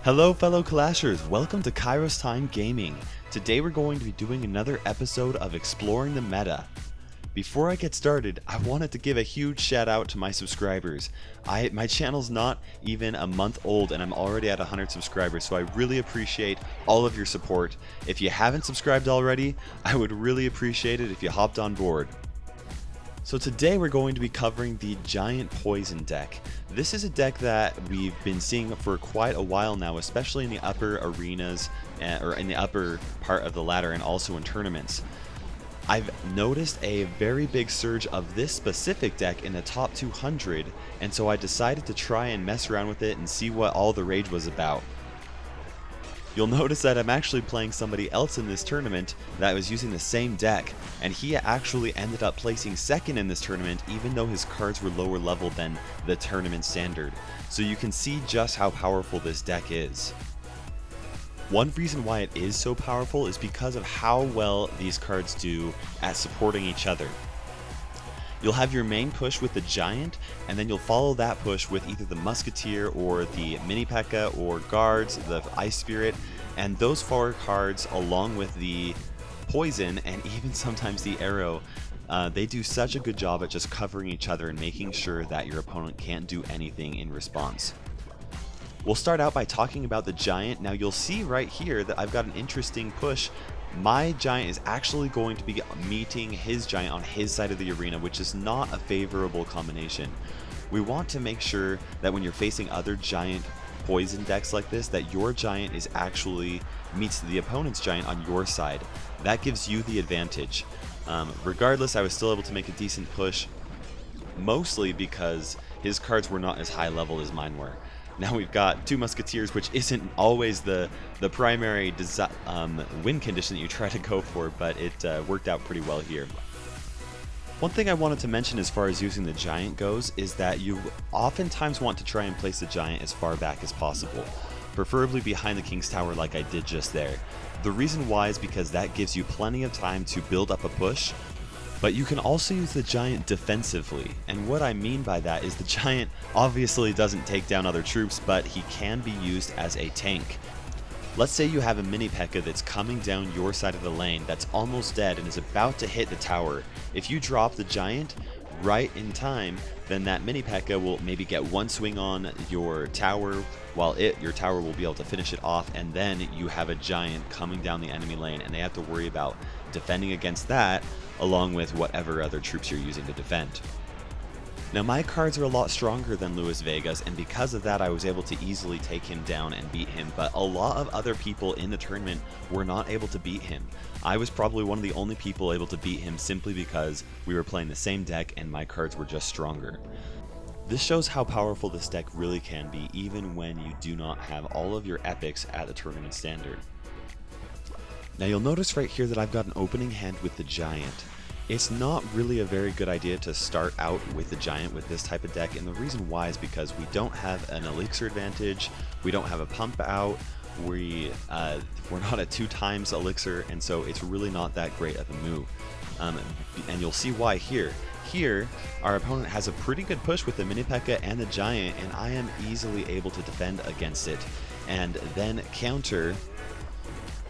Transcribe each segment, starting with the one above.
Hello fellow Clashers, welcome to KairosTime Gaming. Today we're going to be doing another episode of Exploring the Meta. Before I get started, I wanted to give a huge shout out to my subscribers. My channel's not even a month old and I'm already at 100 subscribers, so I really appreciate all of your support. If you haven't subscribed already, I would really appreciate it if you hopped on board. So today we're going to be covering the Giant Poison deck. This is a deck that we've been seeing for quite a while now, especially in the upper arenas, or in the upper part of the ladder, and also in tournaments. I've noticed a very big surge of this specific deck in the top 200, and so I decided to try and mess around with it and see what all the rage was about. You'll notice that I'm actually playing somebody else in this tournament that was using the same deck, and he actually ended up placing second in this tournament even though his cards were lower level than the tournament standard. So you can see just how powerful this deck is. One reason why it is so powerful is because of how well these cards do at supporting each other. You'll have your main push with the Giant, and then you'll follow that push with either the Musketeer or the Mini P.E.K.K.A. or Guards, the Ice Spirit, and those four cards along with the Poison and even sometimes the Arrow, they do such a good job at just covering each other and making sure that your opponent can't do anything in response. We'll start out by talking about the Giant. Now you'll see right here that I've got an interesting push. My Giant is actually going to be meeting his Giant on his side of the arena, which is not a favorable combination. We want to make sure that when you're facing other Giant Poison decks like this, that your Giant is actually meets the opponent's Giant on your side. That gives you the advantage. Regardless, I was still able to make a decent push, mostly because his cards were not as high level as mine were. Now we've got two Musketeers, which isn't always the primary win condition that you try to go for, but it worked out pretty well here. One thing I wanted to mention as far as using the Giant goes is that you oftentimes want to try and place the Giant as far back as possible, preferably behind the King's Tower like I did just there. The reason why is because that gives you plenty of time to build up a push, but you can also use the Giant defensively, and what I mean by that is the Giant obviously doesn't take down other troops, but he can be used as a tank. Let's say you have a Mini P.E.K.K.A. that's coming down your side of the lane that's almost dead and is about to hit the tower. If you drop the Giant right in time, then that Mini P.E.K.K.A. will maybe get one swing on your tower, while your tower will be able to finish it off, and then you have a Giant coming down the enemy lane and they have to worry about defending against that along with whatever other troops you're using to defend. Now my cards are a lot stronger than Luis Vega's, and because of that I was able to easily take him down and beat him, but a lot of other people in the tournament were not able to beat him. I was probably one of the only people able to beat him simply because we were playing the same deck and my cards were just stronger. This shows how powerful this deck really can be even when you do not have all of your epics at the tournament standard. Now you'll notice right here that I've got an opening hand with the Giant. It's not really a very good idea to start out with the Giant with this type of deck, and the reason why is because we don't have an elixir advantage, we don't have a pump out, we're not at 2 times elixir, and so it's really not that great of a move. And you'll see why here. Here, our opponent has a pretty good push with the Mini P.E.K.K.A. and the Giant, and I am easily able to defend against it, and then counter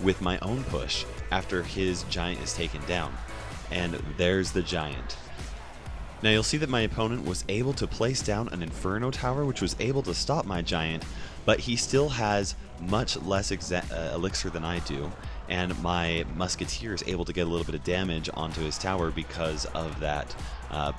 with my own push after his Giant is taken down. And there's the Giant. Now you'll see that my opponent was able to place down an Inferno Tower, which was able to stop my Giant, but he still has much less elixir than I do, and my Musketeer is able to get a little bit of damage onto his tower because of that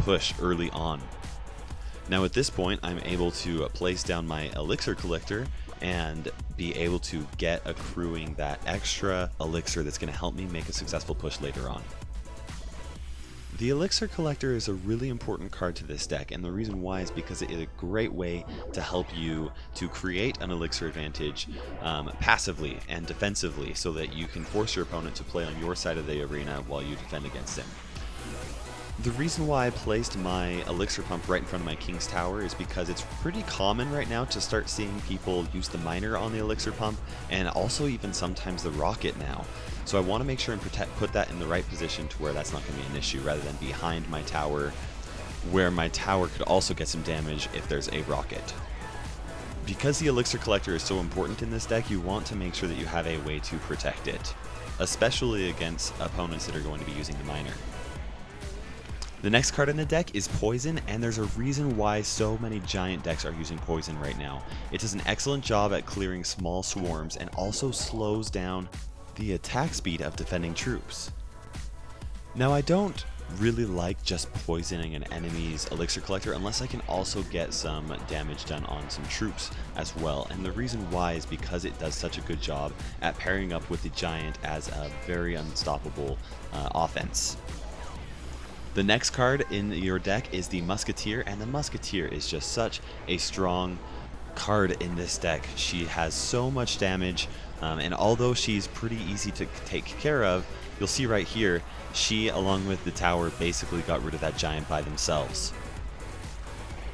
push early on. Now at this point I'm able to place down my Elixir Collector and be able to get accruing that extra elixir that's going to help me make a successful push later on. The Elixir Collector is a really important card to this deck, and the reason why is because it is a great way to help you to create an elixir advantage passively and defensively so that you can force your opponent to play on your side of the arena while you defend against him. The reason why I placed my elixir pump right in front of my King's Tower is because it's pretty common right now to start seeing people use the miner on the elixir pump, and also even sometimes the rocket now. So I want to make sure and put that in the right position to where that's not going to be an issue, rather than behind my tower, where my tower could also get some damage if there's a rocket. Because the elixir collector is so important in this deck, you want to make sure that you have a way to protect it, especially against opponents that are going to be using the miner. The next card in the deck is Poison, and there's a reason why so many giant decks are using Poison right now. It does an excellent job at clearing small swarms and also slows down the attack speed of defending troops. Now, I don't really like just poisoning an enemy's elixir collector unless I can also get some damage done on some troops as well, and the reason why is because it does such a good job at pairing up with the giant as a very unstoppable offense. The next card in your deck is the Musketeer, and the Musketeer is just such a strong card in this deck. She has so much damage, and although she's pretty easy to take care of, you'll see right here, she along with the tower basically got rid of that giant by themselves.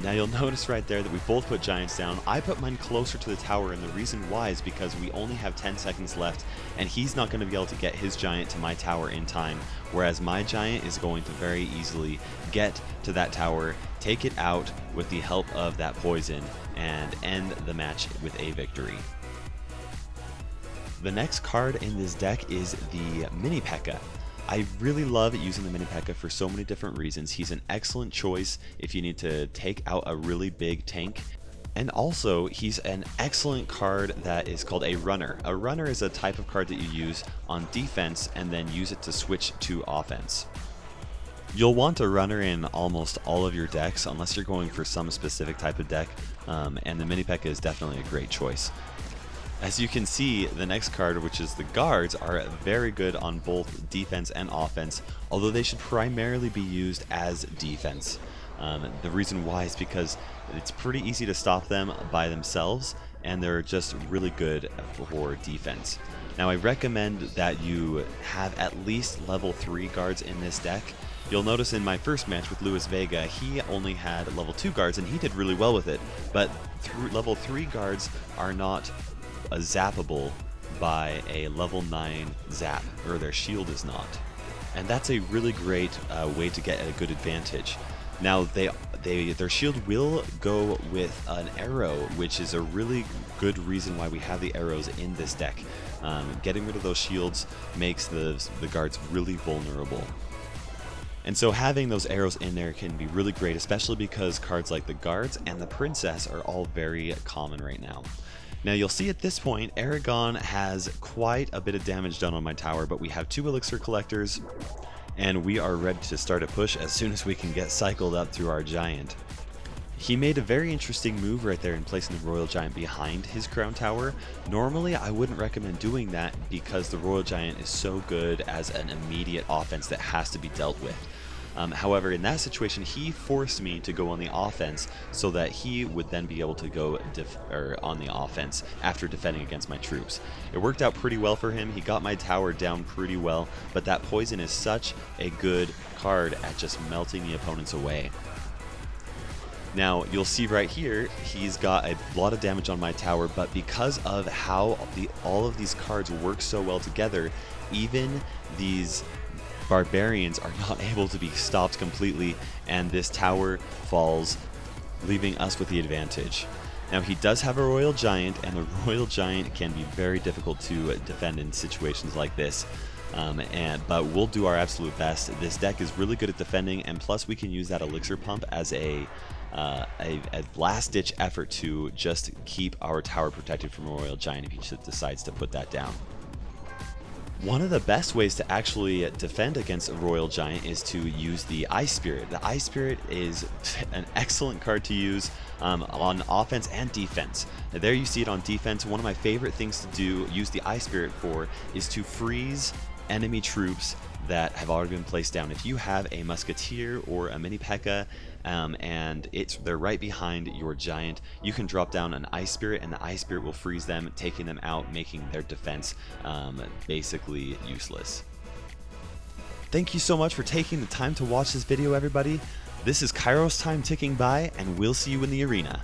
Now you'll notice right there that we both put giants down. I put mine closer to the tower, and the reason why is because we only have 10 seconds left, and he's not going to be able to get his giant to my tower in time, whereas my giant is going to very easily get to that tower, take it out with the help of that poison, and end the match with a victory. The next card in this deck is the Mini P.E.K.K.A. I really love using the Mini P.E.K.K.A. for so many different reasons. He's an excellent choice if you need to take out a really big tank. And also, he's an excellent card that is called a runner. A runner is a type of card that you use on defense and then use it to switch to offense. You'll want a runner in almost all of your decks unless you're going for some specific type of deck, and the Mini P.E.K.K.A. is definitely a great choice. As you can see, the next card, which is the guards, are very good on both defense and offense, although they should primarily be used as defense. The reason why is because it's pretty easy to stop them by themselves, and they're just really good for defense. Now, I recommend that you have at least level 3 guards in this deck. You'll notice in my first match with Luis Vega, he only had level 2 guards, and he did really well with it, but level 3 guards are not zappable by a level 9 zap, or their shield is not, and that's a really great way to get a good advantage. Now their shield will go with an arrow, which is a really good reason why we have the arrows in this deck. Getting rid of those shields makes the guards really vulnerable. And so having those arrows in there can be really great, especially because cards like the guards and the princess are all very common right now. Now you'll see at this point, Aragon has quite a bit of damage done on my tower, but we have 2 elixir collectors, and we are ready to start a push as soon as we can get cycled up through our giant. He made a very interesting move right there in placing the Royal Giant behind his crown tower. Normally I wouldn't recommend doing that because the Royal Giant is so good as an immediate offense that has to be dealt with. However, in that situation, he forced me to go on the offense so that he would then be able to go on the offense after defending against my troops. It worked out pretty well for him. He got my tower down pretty well, but that poison is such a good card at just melting the opponents away. Now, you'll see right here, he's got a lot of damage on my tower, but because of how all of these cards work so well together, even these barbarians are not able to be stopped completely, and this tower falls, leaving us with the advantage. Now, he does have a Royal Giant, and the Royal Giant can be very difficult to defend in situations like this. But we'll do our absolute best. This deck is really good at defending, and plus we can use that elixir pump as a last-ditch effort to just keep our tower protected from a Royal Giant if he decides to put that down. One of the best ways to actually defend against a Royal Giant is to use the Ice Spirit. The Ice Spirit is an excellent card to use on offense and defense. Now, there you see it on defense. One of my favorite things to use the Ice Spirit for is to freeze enemy troops that have already been placed down. If you have a Musketeer or a Mini P.E.K.K.A. And they're right behind your giant, you can drop down an Ice Spirit, and the Ice Spirit will freeze them, taking them out, making their defense basically useless. Thank you so much for taking the time to watch this video, everybody. This is KairosTime ticking by, and we'll see you in the arena.